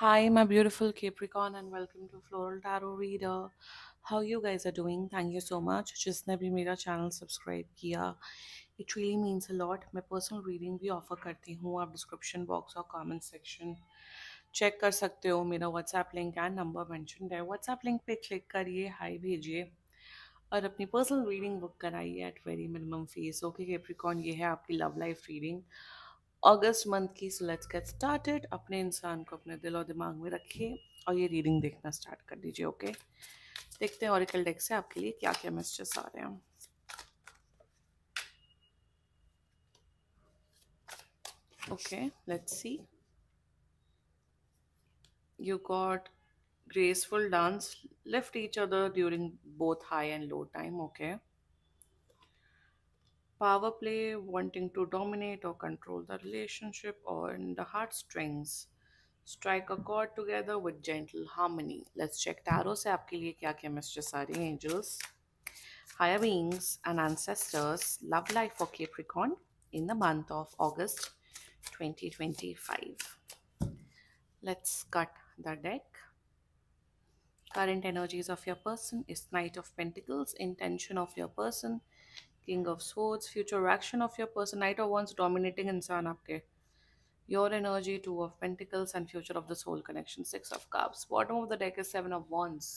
Hi, my beautiful Capricorn, and welcome to Floral Tarot Reader. How you guys are doing? Thank you so much. जिसने भी मेरा channel subscribe किया, it really means a lot. मैं personal reading भी offer करती हूँ. आप description box और कमेंट सेक्शन चेक कर सकते हो. मेरा WhatsApp link and number mention है. व्हाट्सएप लिंक पे क्लिक करिए, हाय भेजिए और अपनी पर्सनल रीडिंग बुक कराइए at very minimum fees. Okay Capricorn, ये है आपकी लव लाइफ रीडिंग अगस्त मंथ की. So let's get started. अपने इंसान को अपने दिल और दिमाग में रखिए और ये रीडिंग देखना स्टार्ट कर दीजिए. ओके, देखते हैं ऑरिकल डेक से आपके लिए क्या क्या मैसेजेस आ रहे हैं. Okay, let's see. You got graceful dance, lift each other during both high and low time. Okay, power play, wanting to dominate or control the relationship, or in the heartstrings. Strike a chord together with gentle harmony. Let's check tarot से आपके लिए क्या क्या messages आ रहे हैं. Angels, higher beings and ancestors, love life for Capricorn in the month of August 2025. Let's cut the deck. Current energies of your person is Knight of Pentacles, intention of your person, King of Swords, future action of your person, Knight of Wands dominating इंसान आपके, your energy, Two of Pentacles, and future of the soul connection, Six of Cups. Bottom of the deck is Seven of Wands.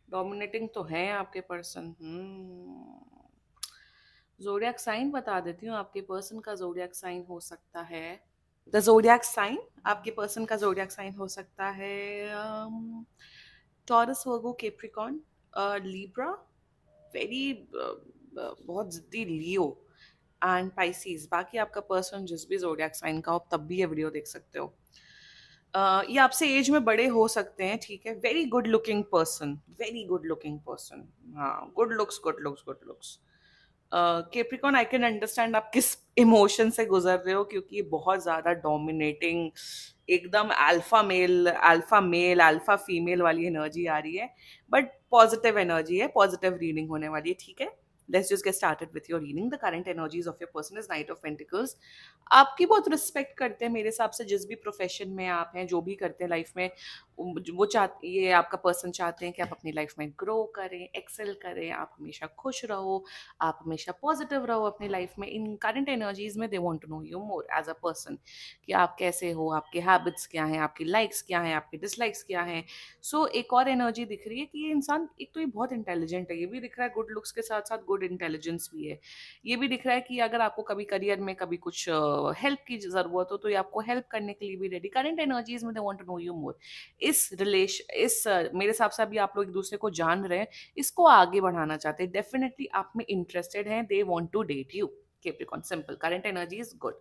Dominating तो है आपके person. Zodiac sign बता देती हूँ. आपके person का जोडियक साइन हो सकता है द जोडियक साइन. आपके पर्सन का जोडियक साइन हो सकता है टॉरस, वर्गो, कैप्रिकॉर्न, लिब्रा, वेरी बहुत जिद्दी लियो एंड पाइसीज. बाकी आपका पर्सन जिस भी जोडियक साइन का हो तब भी ये वीडियो देख सकते हो. ये आपसे एज में बड़े हो सकते हैं, ठीक है. Very good looking person, very good looking person. हाँ, good looks, good looks, good looks. Capricorn, I can understand आप किस इमोशन से गुजर रहे हो, क्योंकि ये बहुत ज्यादा डोमिनेटिंग, एकदम अल्फा मेल अल्फा फीमेल वाली एनर्जी आ रही है. बट पॉजिटिव एनर्जी है, पॉजिटिव रीडिंग होने वाली है, ठीक है. Let's just get started with your reading. The current energies of your person is night of pentacles. आपकी बहुत रिस्पेक्ट करते हैं मेरे हिसाब से, जिस भी प्रोफेशन में आप हैं, जो भी करते हैं लाइफ में. वो चाहते, ये आपका पर्सन चाहते हैं कि आप अपनी लाइफ में ग्रो करें, एक्सेल करें, आप हमेशा खुश रहो, आप हमेशा पॉजिटिव रहो अपनी लाइफ में. इन करंट एनर्जीज में they want to know you more as a person, कि आप कैसे हो, आपके हैबिट्स क्या हैं, आपकी लाइक्स क्या हैं, आपके डिसलाइक्स क्या हैं. सो एक और एनर्जी दिख रही है कि ये इंसान, एक तो ये बहुत इंटेलिजेंट है, ये भी दिख रहा है गुड लुक्स के साथ साथ गुड इंटेलिजेंस भी है. ये भी दिख रहा है कि अगर आपको कभी करियर में कभी कुछ हेल्प की जरूरत हो तो ये आपको हेल्प करने के लिए भी रेडी. करंट एनर्जीज में they want to know you more. मेरे हिसाब से अभी आप लोग एक दूसरे को जान रहे हैं, इसको आगे बढ़ाना चाहते हैं, डेफिनेटली आप में इंटरेस्टेड हैं, they want to date you. Capricorn, simple. Current energy is good.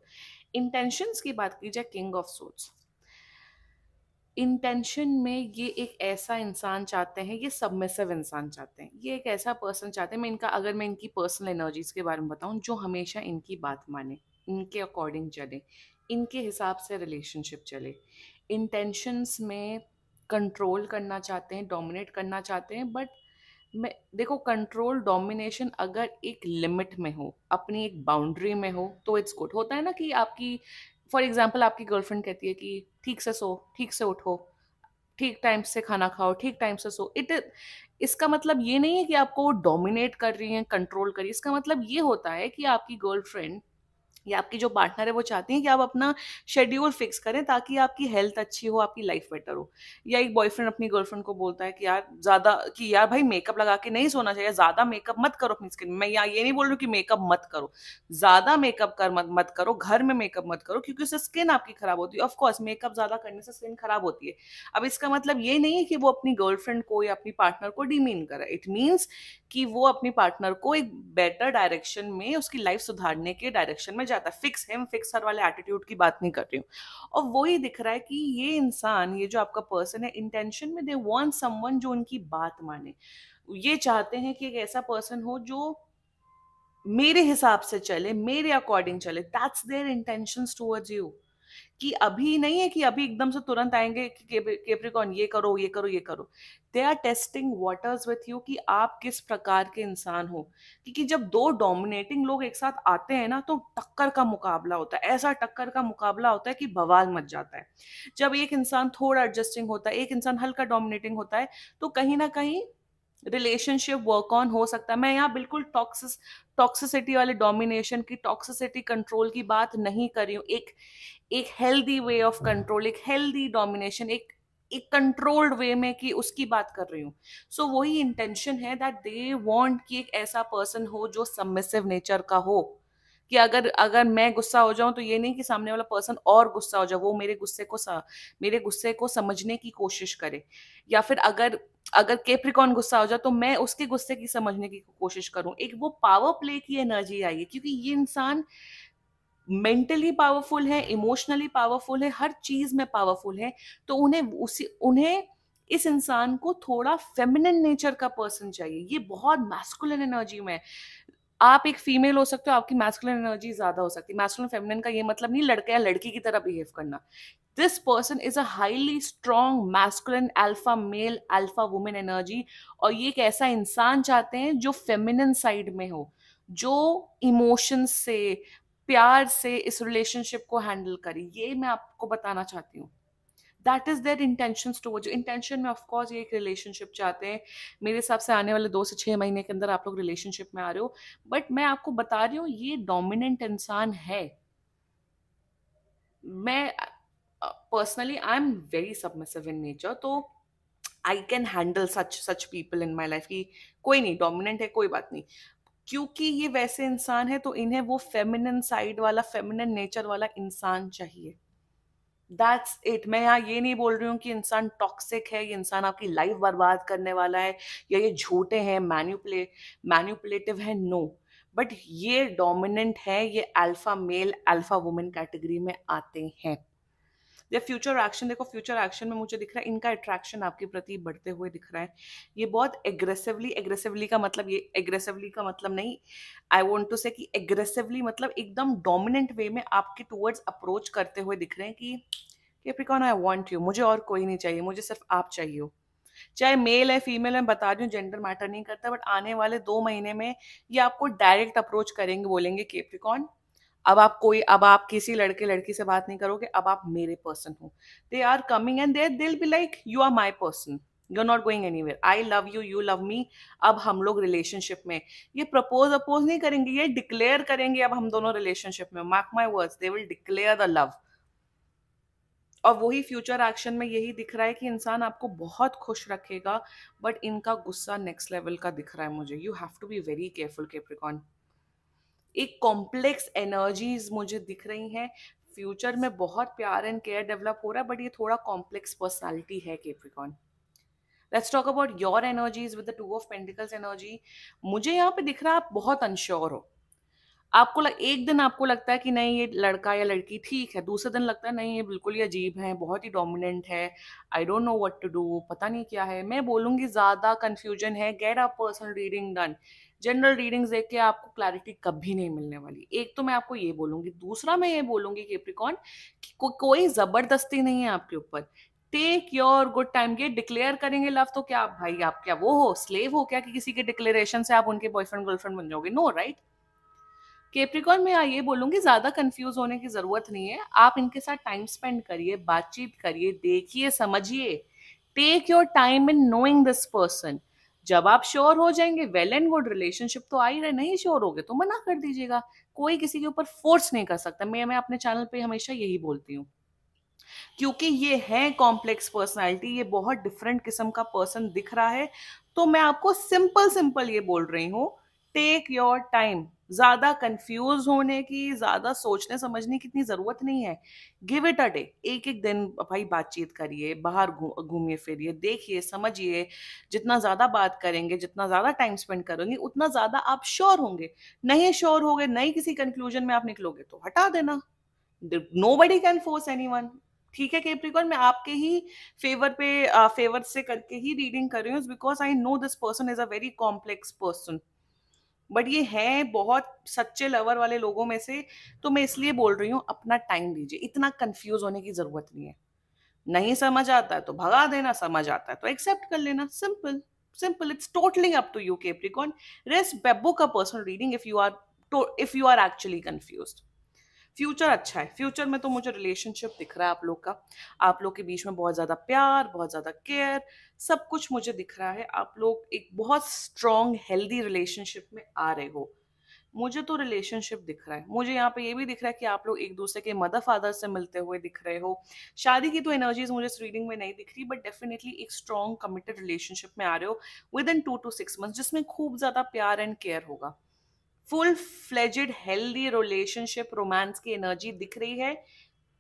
Intentions की बात की जाए, किंग ऑफ सोर्ड्स. इंटेंशन में ये एक ऐसा इंसान चाहते हैं, ये सबमिसिव इंसान चाहते हैं, ये एक ऐसा पर्सन चाहते हैं. अगर मैं इनकी पर्सनल एनर्जीज के बारे में बताऊं, जो हमेशा इनकी बात माने, इनके अकॉर्डिंग चले, इनके हिसाब से रिलेशनशिप चले. इंटेंशंस में कंट्रोल करना चाहते हैं, डोमिनेट करना चाहते हैं. बट मैं देखो, कंट्रोल डोमिनेशन अगर एक लिमिट में हो, अपनी एक बाउंड्री में हो, तो इट्स गुड. होता है ना कि आपकी, फॉर एग्जाम्पल, आपकी गर्लफ्रेंड कहती है कि ठीक से सो, ठीक से उठो, ठीक टाइम से खाना खाओ, ठीक टाइम से सो. इसका मतलब ये नहीं है कि आपको वो डोमिनेट कर रही है, कंट्रोल कर रही है. इसका मतलब ये होता है कि आपकी गर्लफ्रेंड या आपकी जो पार्टनर है वो चाहती है कि आप अपना शेड्यूल फिक्स करें, ताकि आपकी हेल्थ अच्छी हो, आपकी लाइफ बेटर हो. या एक बॉयफ्रेंड अपनी गर्लफ्रेंड को बोलता है कि यार भाई मेकअप लगा के नहीं सोना चाहिए, ज्यादा मेकअप मत करो अपनी स्किन में. मैं यहाँ ये नहीं बोल रही हूँ कि मेकअप मत करो, ज्यादा मेकअप कर मत करो, घर में मेकअप मत करो, क्योंकि उससे स्किन आपकी खराब होती है. ऑफकोर्स मेकअप ज्यादा करने से स्किन खराब होती है. अब इसका मतलब ये नहीं है कि वो अपनी गर्लफ्रेंड को या अपनी पार्टनर को डिमीन करे. इट मीन्स कि वो अपनी पार्टनर को एक बेटर डायरेक्शन में, उसकी लाइफ सुधारने के डायरेक्शन में जाता है. फिक्स हिम फिक्स हर वाले एटीट्यूड की बात नहीं कर रही हूँ. और वही दिख रहा है कि ये इंसान, ये जो आपका पर्सन है, इंटेंशन में दे वांट समवन जो उनकी बात माने. ये चाहते हैं कि एक ऐसा पर्सन हो जो मेरे हिसाब से चले, मेरे अकॉर्डिंग चले. That's their intentions towards you. कि अभी नहीं है कि अभी एकदम से तुरंत आएंगे कि केप्रिकॉन ये करो ये करो ये करो। They are testing waters with you कि आप किस प्रकार के इंसान हो। क्योंकि जब दो डोमिनेटिंग लोग एक साथ आते हैं ना तो टक्कर का मुकाबला होता है, ऐसा टक्कर का मुकाबला होता है कि बवाल मच जाता है। जब एक इंसान थोड़ा एडजस्टिंग होता है, एक इंसान हल्का डोमिनेटिंग होता है, तो कहीं ना कहीं रिलेशनशिप वर्क ऑन हो सकता है। मैं यहाँ बिल्कुल टॉक्सिसिटी वाले डोमिनेशन की, टॉक्सिसिटी कंट्रोल की बात नहीं कर रही हूँ। एक एक हेल्दी वे ऑफ कंट्रोल, एक हेल्दी डोमिनेशन, एक एक कंट्रोल्ड वे में कि उसकी बात कर रही हूँ। सो वही इंटेंशन है दैट दे वांट कि एक ऐसा पर्सन हो जो सबमिसिव नेचर का हो। कि अगर अगर मैं गुस्सा हो जाऊं तो ये नहीं कि सामने वाला पर्सन और गुस्सा हो जाए, वो मेरे गुस्से को समझने की कोशिश करे। या फिर अगर अगर केप्रिकॉन गुस्सा हो जाए तो मैं उसके गुस्से की समझने की कोशिश करूं। एक वो पावर प्ले की एनर्जी आई है, क्योंकि ये इंसान मेंटली पावरफुल है, इमोशनली पावरफुल है, हर चीज में पावरफुल है। तो उन्हें इस इंसान को थोड़ा फेमिनिन नेचर का पर्सन चाहिए। ये बहुत मैस्कुलिन एनर्जी में है। आप एक फीमेल हो सकते हो, आपकी मैस्कुलिन एनर्जी ज्यादा हो सकती है। मैस्कुलिन फेमिनिन का ये मतलब नहीं लड़का या लड़की की तरह बिहेव करना। This person is a highly strong masculine alpha male alpha women energy. और ये एक ऐसा इंसान चाहते हैं जो फेमिनिन साइड में हो, जो इमोशंस से, प्यार से इस रिलेशनशिप को हैंडल करे। ये मैं आपको बताना चाहती हूँ। That is their intentions too, जो इंटेंशन में ऑफकोर्स ये एक रिलेशनशिप चाहते हैं। मेरे हिसाब से आने वाले 2 से 6 महीने के अंदर आप लोग रिलेशनशिप में आ रहे हो। बट मैं आपको बता रही हूँ ये डोमिनेंट इंसान है। मैं personally I am very submissive in nature, तो I can handle such such people in my life की कोई नहीं डोमिनेंट है, कोई बात नहीं। क्योंकि ये वैसे इंसान है तो इन्हें वो फेमिनिन साइड वाला, फेमिनिन नेचर वाला इंसान चाहिए। That's it. मैं यहाँ ये नहीं बोल रही हूँ कि इंसान टॉक्सिक है, ये इंसान आपकी लाइफ बर्बाद करने वाला है, या ये झूठे हैं, मैन्युपुलेटिव है, नो। बट ये डोमिनेंट है, ये alpha male alpha women category में आते हैं। या फ्यूचर एक्शन देखो, फ्यूचर एक्शन में मुझे दिख रहा है इनका अट्रैक्शन आपके प्रति बढ़ते हुए दिख रहा है। ये बहुत एग्रेसिवली, एग्रेसिवली का मतलब, ये एग्रेसिवली का मतलब नहीं, आई वांट टू से कि एग्रेसिवली मतलब एकदम डोमिनेंट वे में आपके टूवर्ड्स अप्रोच करते हुए दिख रहे हैं कि कैप्रिकॉर्न आई वांट यू, मुझे और कोई नहीं चाहिए, मुझे सिर्फ आप चाहिए हो। चाहे मेल है फीमेल है, मैं बता रही हूँ जेंडर मैटर नहीं करता। बट आने वाले 2 महीने में ये आपको डायरेक्ट अप्रोच करेंगे, बोलेंगे कैप्रिकॉर्न अब आप किसी लड़के लड़की से बात नहीं करोगे, अब आप मेरे पर्सन हो। They are coming and they will be like you are my person, you are not going anywhere, I love you, you love me. अब हम लोग रिलेशनशिप में। ये प्रपोज अपोज नहीं करेंगे, ये डिक्लेयर करेंगे अब हम दोनों रिलेशनशिप में। Mark my words, they will declare the love. और वही फ्यूचर एक्शन में यही दिख रहा है कि इंसान आपको बहुत खुश रखेगा। बट इनका गुस्सा नेक्स्ट लेवल का दिख रहा है मुझे। You have to be very careful Capricorn. एक कॉम्प्लेक्स एनर्जीज मुझे दिख रही हैं। फ्यूचर में बहुत प्यार एंड केयर डेवलप हो रहा है, बट ये थोड़ा कॉम्प्लेक्स पर्सनालिटी है Capricorn. Let's talk about your energies with the 2 of pentacles energy. मुझे यहाँ पे दिख रहा है आप बहुत अनश्योर हो। एक दिन आपको लगता है कि नहीं ये लड़का या लड़की ठीक है, दूसरे दिन लगता है नहीं ये बिल्कुल ही अजीब है, बहुत ही डोमिनेंट है, I don't know what to do, पता नहीं क्या है। मैं बोलूंगी ज्यादा कंफ्यूजन है, get a personal reading done. General readings देख के आपको क्लैरिटी कभी नहीं मिलने वाली। एक तो मैं आपको ये बोलूंगी, दूसरा मैं ये बोलूंगी कैप्रिकॉर्न कि कोई जबरदस्ती नहीं है आपके ऊपर। Take your good time. ये डिक्लेयर करेंगे लव तो क्या आप भाई, आप क्या वो हो, स्लेव हो क्या कि किसी के डिक्लेरेशन से आप उनके बॉयफ्रेंड गर्लफ्रेंड बन जाओगे? No, right. केप्रिकॉन में ये बोलूंगी ज्यादा कंफ्यूज होने की जरूरत नहीं है। आप इनके साथ टाइम स्पेंड करिए, बातचीत करिए, देखिए, समझिए। Take your time in knowing this person. जब आप श्योर हो जाएंगे, वेल एंड गुड, रिलेशनशिप तो आ ही रहे। नहीं श्योर होगे तो मना कर दीजिएगा। कोई किसी के ऊपर फोर्स नहीं कर सकता। मैं अपने चैनल पे हमेशा यही बोलती हूँ। क्योंकि ये है कॉम्प्लेक्स पर्सनालिटी, ये बहुत डिफरेंट किस्म का पर्सन दिख रहा है। तो मैं आपको सिंपल सिंपल ये बोल रही हूँ, टेक योर टाइम। ज्यादा कंफ्यूज होने की, ज्यादा सोचने समझने की इतनी जरूरत नहीं है। Give it a day. एक एक दिन भाई बातचीत करिए, बाहर घूमिए फिरिए, देखिए, समझिए। जितना ज्यादा बात करेंगे, जितना ज्यादा टाइम स्पेंड करेंगे, उतना ज्यादा आप श्योर होंगे। नहीं श्योर होगे, नहीं किसी कंक्लूजन में आप निकलोगे तो हटा देना। Nobody can force anyone. ठीक है कैप्रिकॉर्न, मैं आपके ही फेवर से करके ही रीडिंग कर रही हूँ, because I know this person is a very complex person. But ये हैं बहुत सच्चे लवर वाले लोगों में से। तो मैं इसलिए बोल रही हूँ अपना टाइम लीजिए, इतना कंफ्यूज होने की जरूरत नहीं है। नहीं समझ आता है तो भगा देना, समझ आता है तो एक्सेप्ट कर लेना, simple. Simple, it's totally up to you Capricorn. Rest book a personal reading if you are actually confused. Future अच्छा है, फ्यूचर में तो मुझे रिलेशनशिप दिख रहा है आप लोग का। आप लोग के बीच में बहुत ज्यादा प्यार, बहुत ज्यादा केयर, सब कुछ मुझे दिख रहा है। आप लोग एक बहुत स्ट्रॉन्ग हेल्दी रिलेशनशिप में आ रहे हो। मुझे तो रिलेशनशिप दिख रहा है। मुझे यहाँ पे ये भी दिख रहा है कि आप लोग एक दूसरे के मदर फादर से मिलते हुए दिख रहे हो। शादी की तो एनर्जीज मुझे इस रीडिंग में नहीं दिख रही, बट डेफिनेटली एक स्ट्रॉन्ग कमिटेड रिलेशनशिप में आ रहे हो विद इन 2 to 6 months, जिसमें खूब ज्यादा प्यार एंड केयर होगा। Full fledged healthy relationship romance की एनर्जी दिख रही है।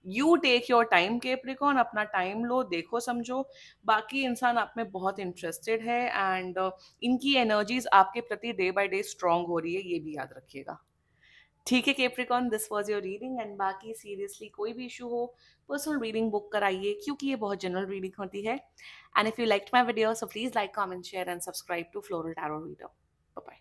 You take your time Capricorn, अपना टाइम लो, देखो समझो। बाकी इंसान आप में बहुत इंटरेस्टेड है एंड इनकी एनर्जीज आपके प्रति डे बाय डे स्ट्रांग हो रही है, ये भी याद रखिएगा। ठीक है Capricorn, this was your reading. And बाकी सीरियसली कोई भी इशू हो, पर्सनल रीडिंग बुक कराइए, क्योंकि ये बहुत जनरल रीडिंग होती है। And if you like my video, so please like, comment, share and subscribe to floral tarot reader. Bye.